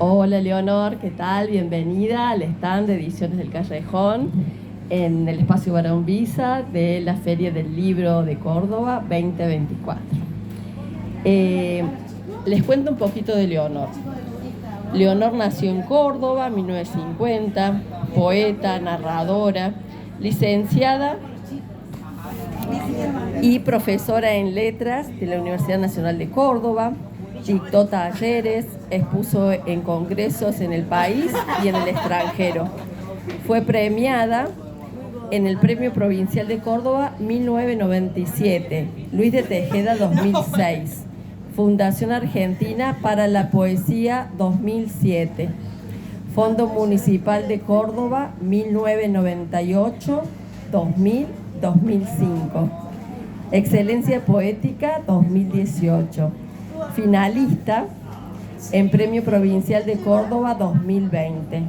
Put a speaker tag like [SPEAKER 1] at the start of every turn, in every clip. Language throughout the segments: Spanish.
[SPEAKER 1] Hola Leonor, ¿qué tal? Bienvenida al stand de Ediciones del Callejón en el espacio Barón Visa de la Feria del Libro de Córdoba 2024. Les cuento un poquito de Leonor. Leonor nació en Córdoba en 1950, poeta, narradora, licenciada y profesora en letras de la Universidad Nacional de Córdoba. Dictó talleres, expuso en congresos en el país y en el extranjero. Fue premiada en el Premio Provincial de Córdoba 1997, Luis de Tejeda 2006, Fundación Argentina para la Poesía 2007, Fondo Municipal de Córdoba 1998, 2000, 2005, Excelencia Poética 2018. Finalista en Premio Provincial de Córdoba 2020.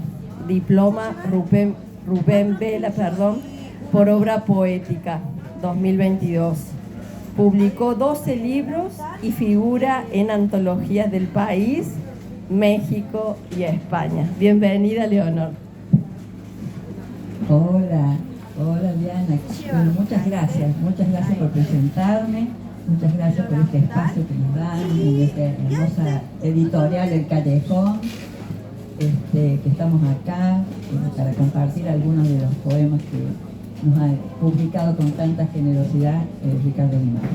[SPEAKER 1] Diploma Rubén Vela, por obra poética 2022. Publicó 12 libros y figura en antologías del país, México y España. Bienvenida, Leonor.
[SPEAKER 2] Hola Diana. Bueno, muchas gracias por presentarme. Muchas gracias por este espacio que nos dan en esta hermosa editorial El Callejón, que estamos acá para compartir algunos de los poemas que nos ha publicado con tanta generosidad Ricardo Limado.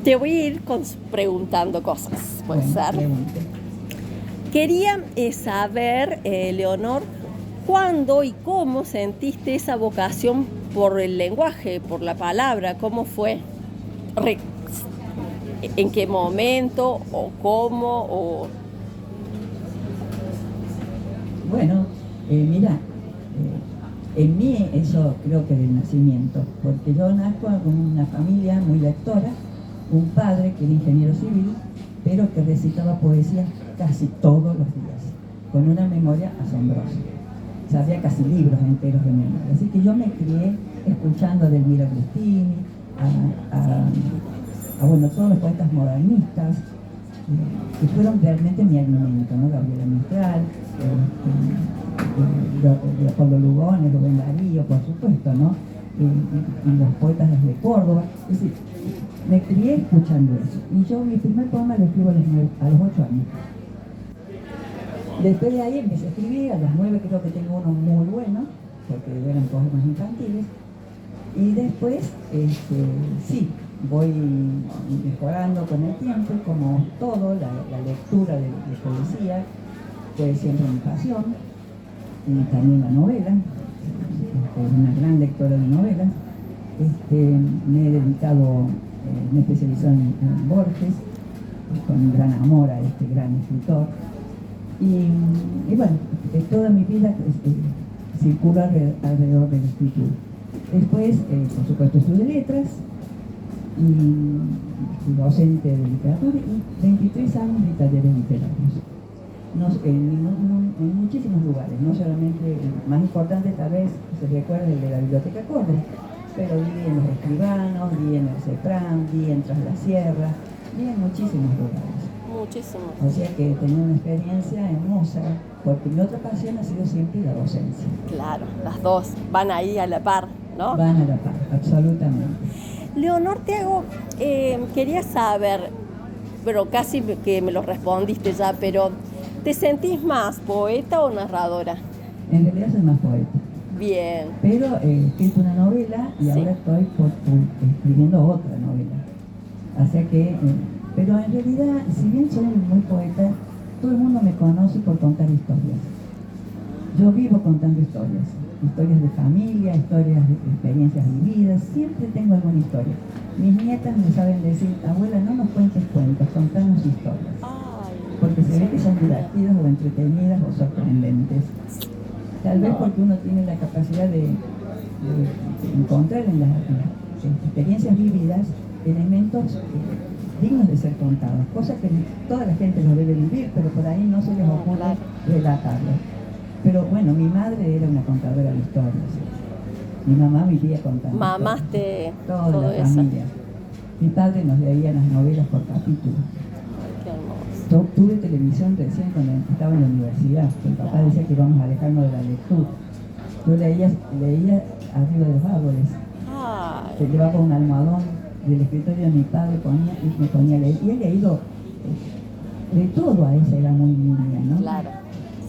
[SPEAKER 1] Te voy a ir preguntando cosas, ¿puede ser?
[SPEAKER 2] Pregunte.
[SPEAKER 1] Quería saber, Leonor, ¿cuándo y cómo sentiste esa vocación por el lenguaje, por la palabra? ¿Cómo fue? ¿En qué momento o cómo?
[SPEAKER 2] Bueno, mira, en mí eso creo que del nacimiento, porque yo nazco con una familia muy lectora, un padre que era ingeniero civil, pero que recitaba poesía casi todos los días, con una memoria asombrosa. Sabía casi libros enteros de memoria. Así que yo me crié escuchando a Delmira Agustini, bueno, todos los poetas modernistas, que fueron realmente mi alimento, ¿no? Gabriela Mistral, Leopoldo Lugones, Rubén Darío, por supuesto, ¿no? Y los poetas desde Córdoba. Es decir, me crié escuchando eso. Y yo mi primer poema lo escribo a los 8 años. Después de ahí empecé a escribir, a los 9 creo que tengo uno muy bueno, porque eran poemas infantiles. Y después, sí, voy mejorando con el tiempo, como todo, la lectura de poesía fue siempre mi pasión, y también la novela, una gran lectora de novelas. Me he dedicado, me he especializado en Borges, con gran amor a este gran escritor. Y bueno, toda mi vida circula alrededor de la escritura. Después, por supuesto, estudié letras y fui docente de literatura y 23 años de talleres literarios. En muchísimos lugares, no solamente, el más importante tal vez se recuerda el de la Biblioteca Córdoba, pero vi en Los Escribanos, vi en el CEPRAM, vi en Tras la Sierra, vi en muchísimos lugares.
[SPEAKER 1] Muchísimo.
[SPEAKER 2] O sea que tenía una experiencia hermosa, porque mi otra pasión ha sido siempre la docencia.
[SPEAKER 1] Claro, las dos van ahí a la par, ¿no?
[SPEAKER 2] Van a la par, absolutamente.
[SPEAKER 1] Leonor, te hago, quería saber, pero casi que me lo respondiste ya, pero ¿te sentís más poeta o narradora?
[SPEAKER 2] En realidad soy más poeta.
[SPEAKER 1] Bien.
[SPEAKER 2] Pero he escrito una novela y ahora estoy escribiendo otra novela. O sea que, pero en realidad, si bien soy muy poeta, todo el mundo me conoce por contar historias. Yo vivo contando historias de familia, historias de experiencias vividas, siempre tengo alguna historia. Mis nietas me saben decir, abuela, no nos cuentes cuentos, contanos historias. Porque se ve que son divertidas o entretenidas o sorprendentes. Tal vez porque uno tiene la capacidad de encontrar en las experiencias vividas elementos dignos de ser contados, cosas que toda la gente lo debe vivir, pero por ahí no se les ocurre relatarlo. Pero bueno, mi madre era una contadora de historias. Mi mamá vivía contando.
[SPEAKER 1] Mamaste
[SPEAKER 2] toda
[SPEAKER 1] todo
[SPEAKER 2] la familia. Mi padre nos leía las novelas por capítulo.
[SPEAKER 1] Qué hermoso.
[SPEAKER 2] tuve televisión recién cuando estaba en la universidad. El papá decía que íbamos a alejarnos de la lectura. Yo leía arriba de los árboles. Se llevaba un almohadón del escritorio de mi padre y me ponía a leer. Y he leído de todo a esa era muy niña, ¿no?
[SPEAKER 1] Claro.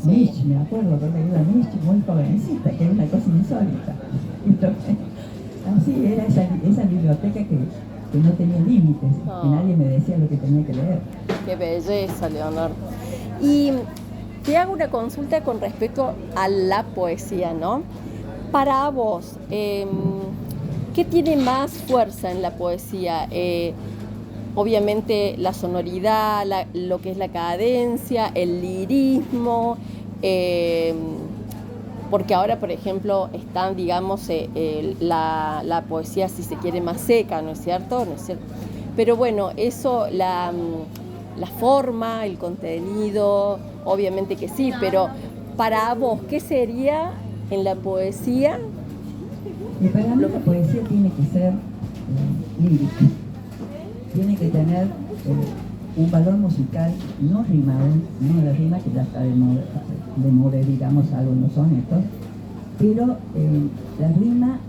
[SPEAKER 1] Sí.
[SPEAKER 2] Nietzsche, me acuerdo haber leído a Nietzsche muy jovencita, que es una cosa insólita. Entonces, así era esa biblioteca que no tenía límites, que nadie me decía lo que tenía que leer.
[SPEAKER 1] Qué belleza, Leonor. Y te hago una consulta con respecto a la poesía, ¿no? Para vos, ¿qué tiene más fuerza en la poesía? Obviamente la sonoridad, lo que es la cadencia, el lirismo, porque ahora, por ejemplo, están, digamos, la poesía, si se quiere, más seca, ¿no es cierto? ¿No es cierto? Pero bueno, eso, la forma, el contenido, obviamente que sí, pero para vos, ¿qué sería en la poesía?
[SPEAKER 2] Y para mí la poesía tiene que ser lírica, tiene que tener un valor musical no rimado, no la rima que ya está de moda, digamos, algunos sonetos, pero la rima,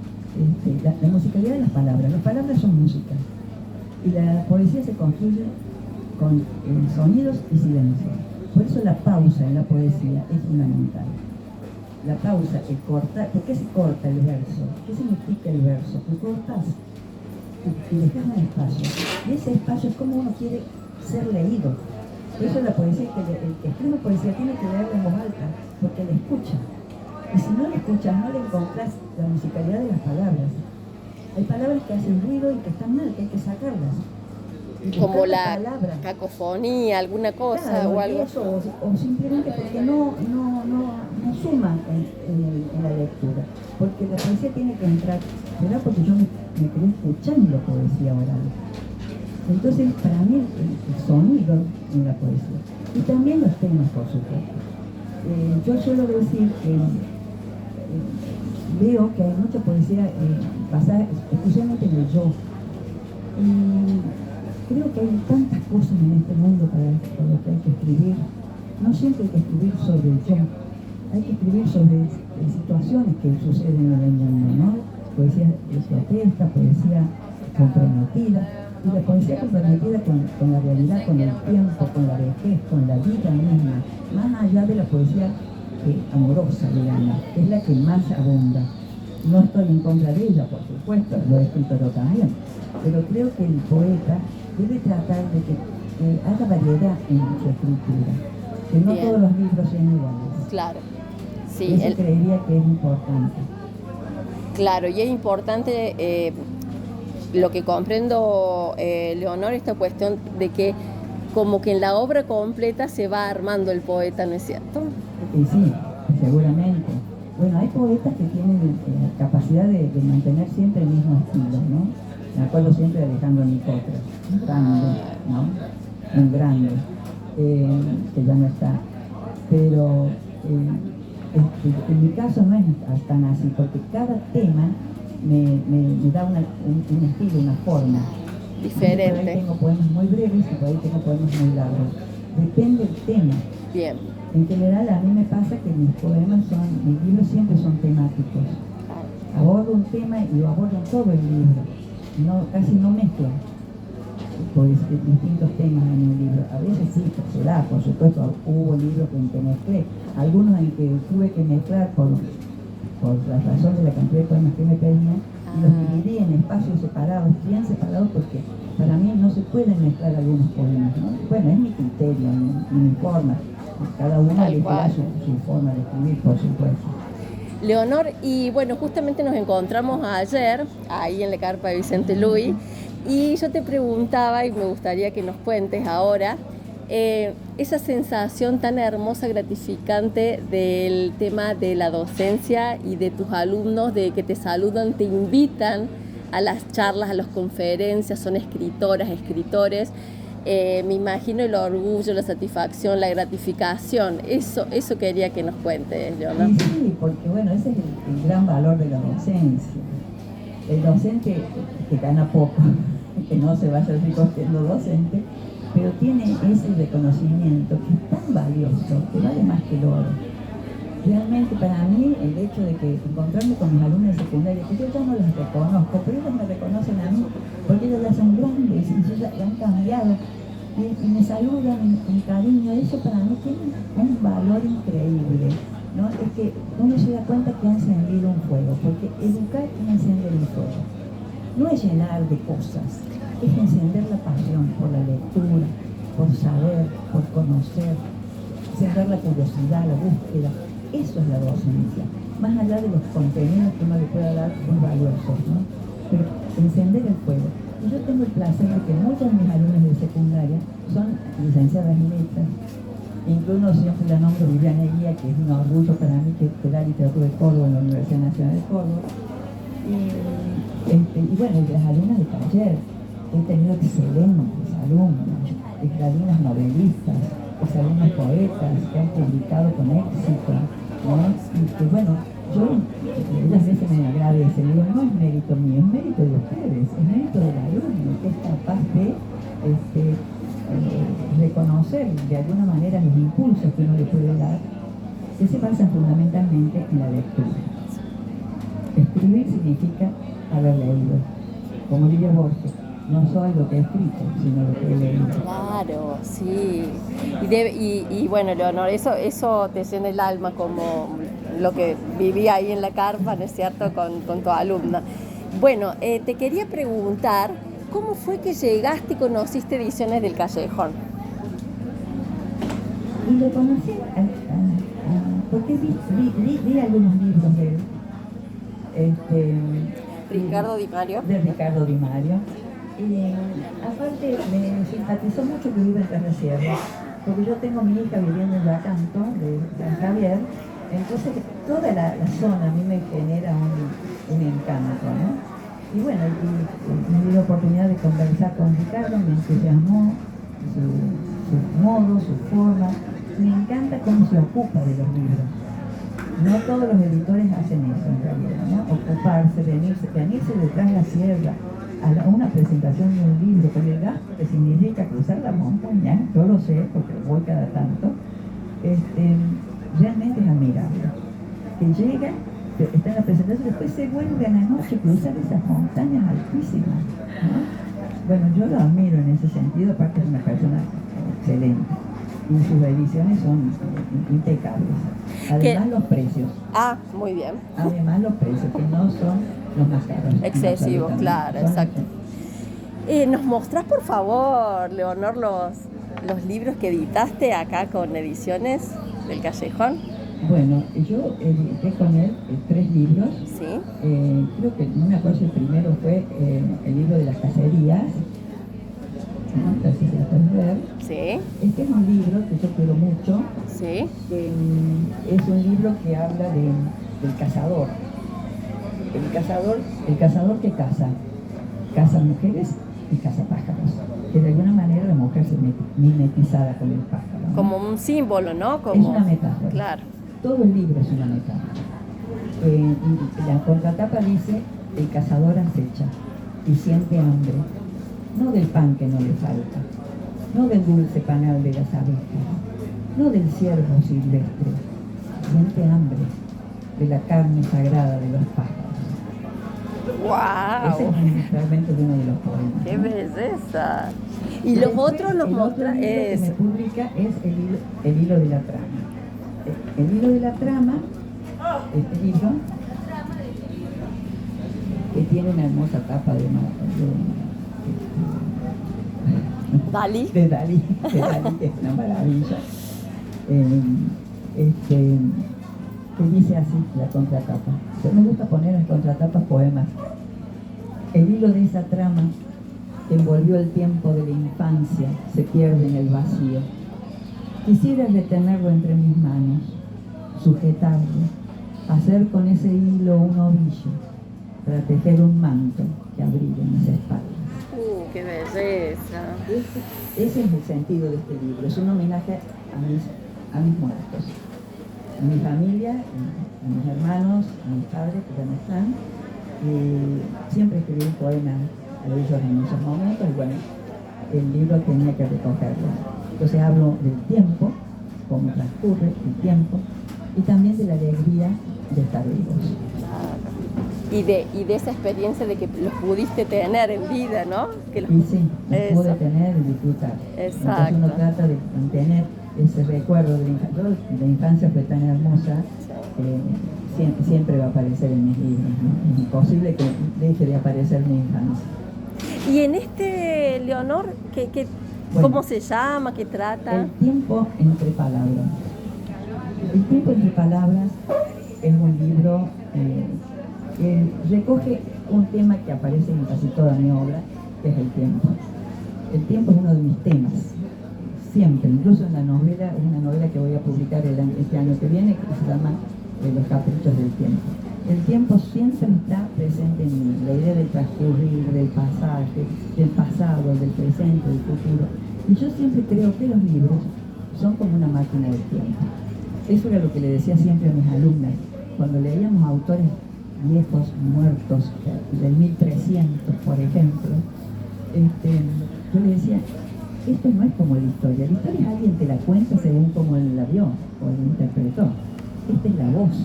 [SPEAKER 2] la musicalidad de las palabras son música, y la poesía se construye con sonidos y silencios. Por eso la pausa en la poesía es fundamental. La pausa, el cortar. ¿Por qué se corta el verso? ¿Qué significa el verso? Tú cortas y dejas un espacio. Y ese espacio es como uno quiere ser leído. Por eso la poesía, el que escribe poesía tiene que leerla en voz alta, porque le escucha. Y si no le escuchas, no le encontrás la musicalidad de las palabras. Hay palabras que hacen ruido y que están mal, que hay que sacarlas.
[SPEAKER 1] Como la cacofonía, alguna cosa,
[SPEAKER 2] claro,
[SPEAKER 1] o algo.
[SPEAKER 2] Eso, o simplemente porque no suma en la lectura. Porque la poesía tiene que entrar, ¿verdad? Porque yo me quedé escuchando poesía oral. Entonces, para mí, el sonido en la poesía. Y también los temas, por supuesto. Yo suelo decir que veo que hay mucha poesía basada exclusivamente en el yo. Y creo que hay tantas cosas en este mundo para lo que hay que escribir. No siempre hay que escribir sobre el yo. Hay que escribir sobre situaciones que suceden en el mundo, ¿no? Poesía de protesta, poesía comprometida. Y la poesía comprometida con la realidad, con el tiempo, con la vejez, con la vida misma. Más allá de la poesía amorosa, digamos, que es la que más abunda. No estoy en contra de ella, por supuesto, lo he escrito yo también. Pero creo que el poeta debe tratar de que haya variedad en su escritura. Que no todos los libros sean iguales.
[SPEAKER 1] Claro. Sí,
[SPEAKER 2] eso creería que es importante.
[SPEAKER 1] Claro, y es importante, lo que comprendo, Leonor, esta cuestión de que como que en la obra completa se va armando el poeta, ¿no es cierto?
[SPEAKER 2] Sí, seguramente. Bueno, hay poetas que tienen la capacidad de mantener siempre el mismo estilo, ¿no? Me acuerdo siempre de Alejandro Nicotras, grande, ¿no? Un grande, que ya no está. Pero en mi caso no es tan así, porque cada tema me da un estilo, una forma.
[SPEAKER 1] Diferente.
[SPEAKER 2] Por ahí tengo poemas muy breves y por ahí tengo poemas muy largos. Depende del tema.
[SPEAKER 1] Bien.
[SPEAKER 2] En general a mí me pasa que mis libros siempre son temáticos. Abordo un tema y lo abordo en todo el libro. Casi no mezclo distintos temas en un libro. A veces sí, se da, por supuesto, hubo libros en que mezclé. Algunos en que tuve que mezclar por la razón de la cantidad de poemas que me pedían, y los dividí en espacios separados, bien separados, porque para mí no se pueden mezclar algunos poemas, ¿no? Bueno, es mi criterio, mi forma. Cada uno elegirá su forma de escribir, por supuesto.
[SPEAKER 1] Leonor, y bueno, justamente nos encontramos ayer, ahí en la carpa de Vicente Luis, y yo te preguntaba, y me gustaría que nos cuentes ahora, esa sensación tan hermosa, gratificante del tema de la docencia y de tus alumnos, de que te saludan, te invitan a las charlas, a las conferencias, son escritoras, escritores. Me imagino el orgullo, la satisfacción, la gratificación. Eso quería que nos cuentes, Leonor.
[SPEAKER 2] Sí, porque bueno, ese es el gran valor de la docencia. El docente que gana poco, que no se vaya rico siendo docente, pero tiene ese reconocimiento que es tan valioso, que vale más que el oro. Realmente para mí el hecho de que encontrarme con mis alumnas de secundaria, que yo ya no las reconozco, pero ellas me reconocen a mí, porque ellas ya son grandes y ya han cambiado, y me saludan con cariño, eso para mí tiene un valor increíble, ¿no? Es que uno se da cuenta que ha encendido un fuego, porque educar es encender un fuego. No es llenar de cosas, es encender la pasión por la lectura, por saber, por conocer, encender la curiosidad, la búsqueda. Eso es la docencia, más allá de los contenidos que uno le pueda dar muy valiosos, ¿no? Pero encender el fuego. Y yo tengo el placer de que muchas de mis alumnas de secundaria son licenciadas en letras. Incluso siempre la nombro Viviana Eguía, que es un orgullo para mí que da literatura de Córdoba en la Universidad Nacional de Córdoba. Y bueno, las alumnas de taller, he tenido excelentes alumnos, exalumnas novelistas, exalumnos poetas que han publicado con éxito, ¿no? Y que bueno, yo muchas veces me agradecen, digo, no es mérito mío, es mérito de ustedes, es mérito del alumno que es capaz de reconocer de alguna manera los impulsos que uno le puede dar, que se basan fundamentalmente en la lectura. Escribir significa haber leído, como diría Borges, no soy lo que he escrito, sino lo que he leído.
[SPEAKER 1] Claro, sí. Y bueno, Leonor, eso te llena el alma como lo que viví ahí en la carpa, ¿no es cierto?, con tu alumna. Bueno, te quería preguntar, ¿cómo fue que llegaste y conociste Ediciones del Callejón?
[SPEAKER 2] Y lo conocí porque vi algunos libros de él.
[SPEAKER 1] Ricardo Di Mario.
[SPEAKER 2] De Ricardo Di Mario. Y aparte me simpatizó mucho que viva en Terresierra, porque yo tengo mi hija viviendo en Yacanto, de San Javier, entonces toda la zona a mí me genera un encanto, ¿no? Y bueno, me dio la oportunidad de conversar con Ricardo, me entusiasmó su modo, su forma. Me encanta cómo se ocupa de los libros. No todos los editores hacen eso en realidad, ¿no? Ocuparse, venirse detrás de la sierra a una presentación de un libro, con el gasto que significa cruzar la montaña, yo lo sé porque voy cada tanto, realmente es admirable. Que llega, está en la presentación, después se vuelve a la noche a cruzar esas montañas altísimas, ¿no? Bueno, yo lo admiro en ese sentido, aparte es una persona excelente. Y sus ediciones son impecables. Además los precios.
[SPEAKER 1] Ah, muy bien.
[SPEAKER 2] Además los precios, que no son los más caros.
[SPEAKER 1] Excesivos, claro, exacto. ¿Nos mostrás, por favor, Leonor, los libros que editaste acá con Ediciones del Callejón?
[SPEAKER 2] Bueno, yo edité con él 3 libros.
[SPEAKER 1] Sí.
[SPEAKER 2] Creo que, no me acuerdo si el primero fue el libro de las cacerías. ¿No? Así se lo puedes ver.
[SPEAKER 1] Sí.
[SPEAKER 2] Este es un libro que yo quiero mucho.
[SPEAKER 1] Sí.
[SPEAKER 2] Que, es un libro que habla del cazador. El cazador que caza mujeres y caza pájaros. Que de alguna manera la mujer se mimetizada con el pájaro, ¿no?
[SPEAKER 1] Como un símbolo, ¿no? Como...
[SPEAKER 2] Es una metáfora.
[SPEAKER 1] Claro.
[SPEAKER 2] Todo el libro es una metáfora. Y la contratapa dice, el cazador acecha y siente hambre. No del pan que no le falta, no del dulce panal de las abejas, no del ciervo silvestre, siente hambre de la carne sagrada de los pájaros.
[SPEAKER 1] ¡Wow!
[SPEAKER 2] Ese es un fragmento de uno de los poemas.
[SPEAKER 1] ¡Qué belleza! Y
[SPEAKER 2] Y
[SPEAKER 1] los
[SPEAKER 2] después,
[SPEAKER 1] otros nos muestran...
[SPEAKER 2] El otro libro que me publica es el hilo de la trama. El hilo de la trama, este libro, que tiene una hermosa tapa de
[SPEAKER 1] Dalí.
[SPEAKER 2] De Dalí, que es una maravilla. Que dice así la contratapa. Me gusta poner en las contratapas poemas. El hilo de esa trama que envolvió el tiempo de la infancia se pierde en el vacío. Quisiera retenerlo entre mis manos, sujetarlo, hacer con ese hilo un ovillo para tejer un manto que abrigue mis espaldas.
[SPEAKER 1] ¡Qué belleza!
[SPEAKER 2] Ese es el sentido de este libro. Es un homenaje a mis muertos, a mi familia, a mis hermanos, a mis padres que ya no están. Siempre escribí un poema a ellos en esos momentos. Y bueno, el libro tenía que recogerlo. Entonces hablo del tiempo, cómo transcurre el tiempo, y también de la alegría de estar vivos.
[SPEAKER 1] Y de esa experiencia de que los pudiste tener en vida, ¿no? Que los,
[SPEAKER 2] Y sí, los pude tener y disfrutar.
[SPEAKER 1] Exacto.
[SPEAKER 2] Entonces uno trata de mantener ese recuerdo de la infancia fue tan hermosa, siempre va a aparecer en mis libros, ¿no? Es imposible que deje de aparecer mi infancia.
[SPEAKER 1] Y en este, Leonor,
[SPEAKER 2] Bueno,
[SPEAKER 1] ¿cómo se llama? ¿Qué trata?
[SPEAKER 2] El tiempo entre palabras. El tiempo entre palabras es un libro que recoge un tema que aparece en casi toda mi obra, que es el tiempo. El tiempo es uno de mis temas, siempre, incluso en la novela, es una novela que voy a publicar este año que viene, que se llama Los caprichos del tiempo. El tiempo siempre está presente en mí, la idea del transcurrir, del pasaje, del pasado, del presente, del futuro. Y yo siempre creo que los libros son como una máquina del tiempo. Eso era lo que le decía siempre a mis alumnas. Cuando leíamos autores viejos, muertos, del 1300, por ejemplo, yo le decía, esto no es como la historia es alguien que la cuenta según como él la vio o la interpretó. Esta es la voz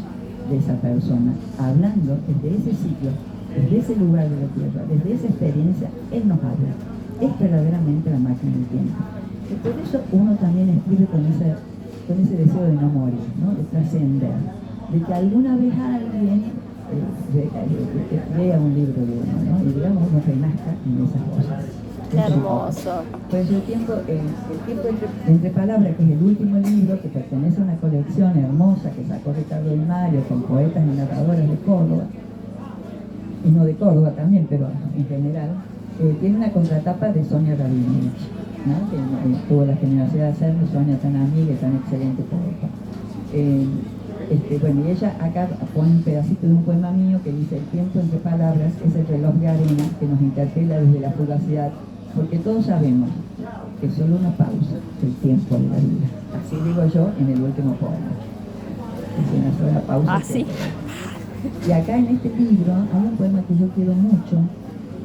[SPEAKER 2] de esa persona, hablando desde ese sitio, desde ese lugar de la tierra, desde esa experiencia, él nos habla. Es verdaderamente la máquina del tiempo. Y por eso uno también escribe con ese deseo de no morir, ¿no? De trascender, de que alguna vez alguien lea un libro de uno, ¿no? Y digamos uno renazca en esas cosas.
[SPEAKER 1] Qué hermoso.
[SPEAKER 2] Pues el tiempo entre palabras, que es el último libro que pertenece a una colección hermosa que sacó Ricardo Di Mario con poetas y narradores de Córdoba, y no de Córdoba también, pero en general, tiene una contratapa de Sonia Rabinovich, ¿no? Que tuvo la generosidad de hacerlo, Sonia tan amiga y tan excelente poeta. Bueno, y ella acá pone un pedacito de un poema mío que dice: el tiempo entre palabras es el reloj de arena que nos interpela desde la fugacidad, porque todos sabemos que solo una pausa es el tiempo de la vida. Así digo yo en el último poema. Es una sola pausa.
[SPEAKER 1] Así.
[SPEAKER 2] Y acá en este libro hay un poema que yo quiero mucho,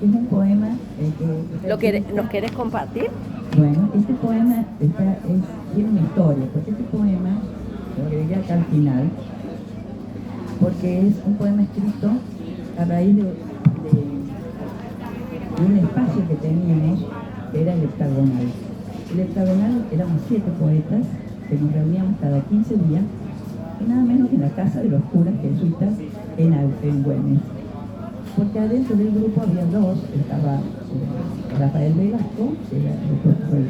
[SPEAKER 2] que es un poema
[SPEAKER 1] ¿Nos querés compartir?
[SPEAKER 2] Bueno, este poema tiene una historia, porque este poema lo agregué acá al final, porque es un poema escrito a raíz de un espacio que teníamos, que era el heptagonal. El heptagonal éramos 7 poetas que nos reuníamos cada 15 días, y nada menos que en la casa de los curas jesuitas en Güemes. Porque adentro del grupo había dos, estaba Rafael Velasco, que era el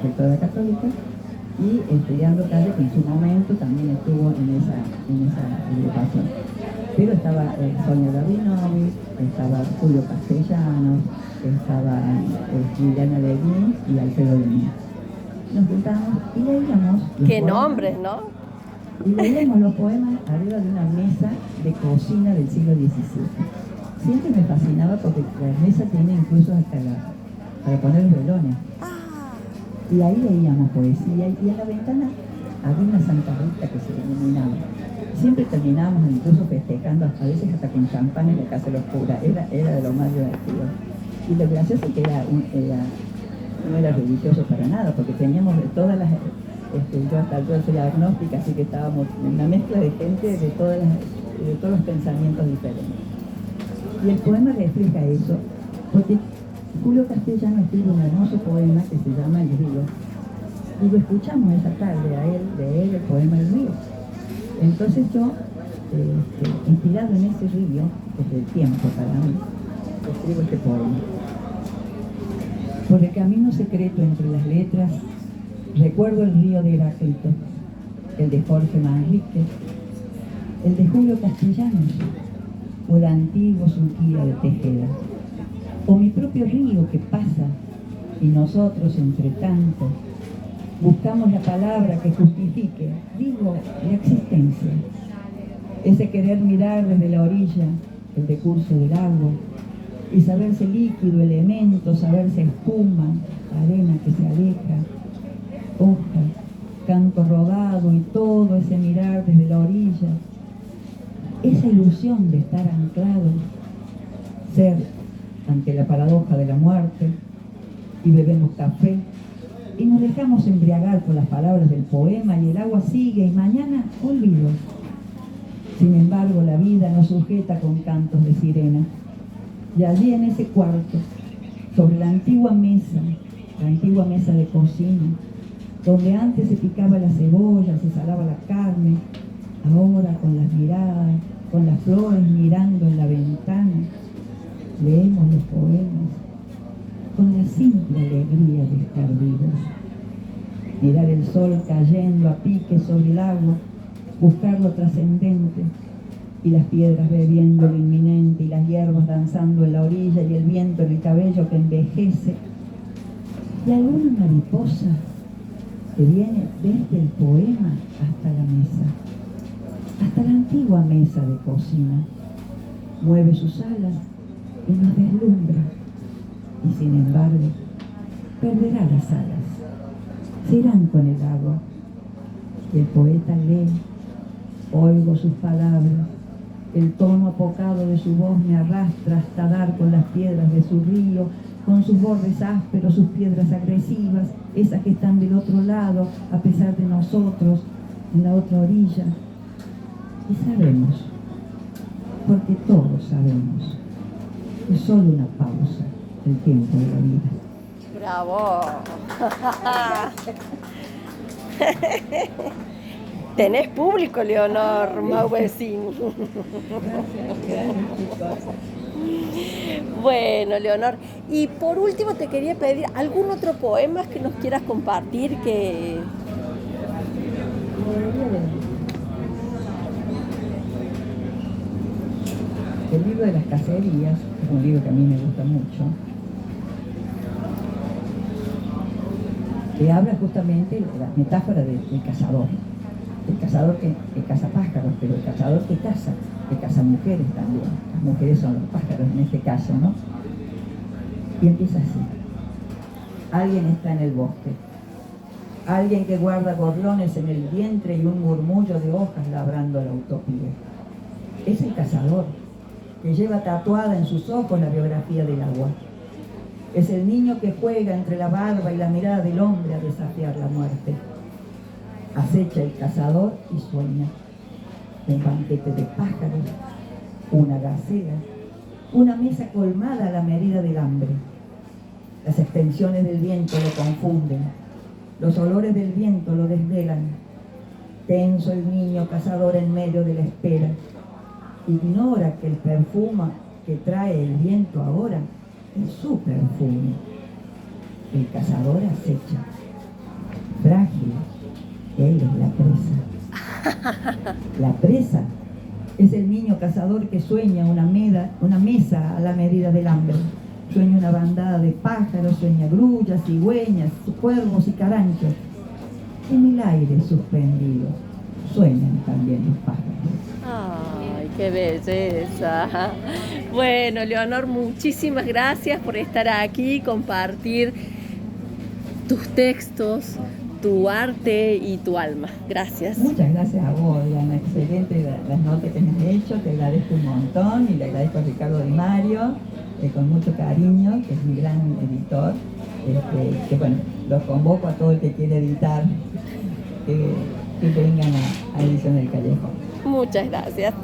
[SPEAKER 2] rector de la Católica, y Leandro Calle, que en su momento también estuvo en esa agrupación. Pero estaba Sonia Rabinovich, estaba Julio Castellanos, estaba Liliana Leguín y Alfredo Leguín. Nos juntamos y leíamos...
[SPEAKER 1] ¡Qué nombres, ¿no?
[SPEAKER 2] Y leíamos los poemas arriba de una mesa de cocina del siglo XVII. Siempre me fascinaba porque la mesa tiene incluso hasta para poner los velones. Y ahí leíamos poesía, y en la ventana había una Santa Rita que se iluminaba. Siempre terminábamos incluso festejando, a veces hasta con champán en la casa de los curas. Era de lo más divertido. Y lo gracioso es que no era religioso para nada, porque teníamos de todas las... yo soy agnóstica, así que estábamos en una mezcla de gente de todos los pensamientos diferentes. Y el poema refleja eso, porque Julio Castellano escribe un hermoso poema que se llama El Río, y lo escuchamos esa tarde de él el poema El Río. Entonces yo, inspirado en ese río, desde el tiempo para mí, escribo este poema. Por el camino secreto entre las letras, recuerdo el río de Heráclito, el de Jorge Manrique, el de Julio Castellanos, o el antiguo Surquía de Tejeda, o mi propio río que pasa, y nosotros, entre tanto, buscamos la palabra que justifique, digo, la existencia. Ese querer mirar desde la orilla el decurso del agua, y saberse líquido, elemento, saberse espuma, arena que se aleja, hoja, canto rodado, y todo ese mirar desde la orilla, esa ilusión de estar anclado, ser ante la paradoja de la muerte, y bebemos café y nos dejamos embriagar por las palabras del poema y el agua sigue y mañana olvido. Sin embargo, la vida nos sujeta con cantos de sirena. Y allí en ese cuarto, sobre la antigua mesa de cocina, donde antes se picaba la cebolla, se salaba la carne, ahora con las miradas, con las flores mirando en la ventana, leemos los poemas con la simple alegría de estar vivos. Mirar el sol cayendo a pique sobre el agua, buscar lo trascendente, y las piedras bebiendo lo inminente, y las hierbas danzando en la orilla, y el viento en el cabello que envejece, y alguna mariposa que viene desde el poema hasta la mesa, hasta la antigua mesa de cocina, mueve sus alas y nos deslumbra, y sin embargo perderá las alas, se irán con el agua. Y el poeta lee, oigo sus palabras, el tono apocado de su voz me arrastra hasta dar con las piedras de su río, con sus bordes ásperos, sus piedras agresivas, esas que están del otro lado, a pesar de nosotros, en la otra orilla. Y sabemos, porque todos sabemos, es solo una pausa del tiempo de la vida.
[SPEAKER 1] ¡Bravo! Tenés público, Leonor Mauvecin. Bueno, Leonor, y por último te quería pedir algún otro poema que nos quieras compartir que...
[SPEAKER 2] El libro de las cacerías es un libro que a mí me gusta mucho, que habla justamente de la metáfora del cazador. El cazador que caza pájaros, pero el cazador que caza mujeres también. Las mujeres son los pájaros en este caso, ¿no? Y empieza así. Alguien está en el bosque. Alguien que guarda gorriones en el vientre y un murmullo de hojas labrando la utopía. Es el cazador, que lleva tatuada en sus ojos la biografía del agua. Es el niño que juega entre la barba y la mirada del hombre a desafiar la muerte. Acecha el cazador y sueña. Un banquete de pájaros, una gacela, una mesa colmada a la medida del hambre. Las extensiones del viento lo confunden, los olores del viento lo desvelan. Tenso el niño cazador en medio de la espera. Ignora que el perfume que trae el viento ahora es su perfume. El cazador acecha, frágil. Él es la presa. La presa es el niño cazador que sueña una mesa a la medida del hambre. Sueña una bandada de pájaros, sueña grullas, cigüeñas, cuervos y caranchos. En el aire suspendido sueñan también los pájaros.
[SPEAKER 1] ¡Ay, qué belleza! Bueno, Leonor, muchísimas gracias por estar aquí, compartir tus textos, tu arte y tu alma. Gracias.
[SPEAKER 2] Muchas gracias a vos, Diana. Excelente las notas que me has hecho. Te agradezco un montón y le agradezco a Ricardo Di Mario, con mucho cariño, que es mi gran editor. Que bueno, los convoco a todo el que quiere editar, que vengan a Ediciones del Callejón.
[SPEAKER 1] Muchas gracias.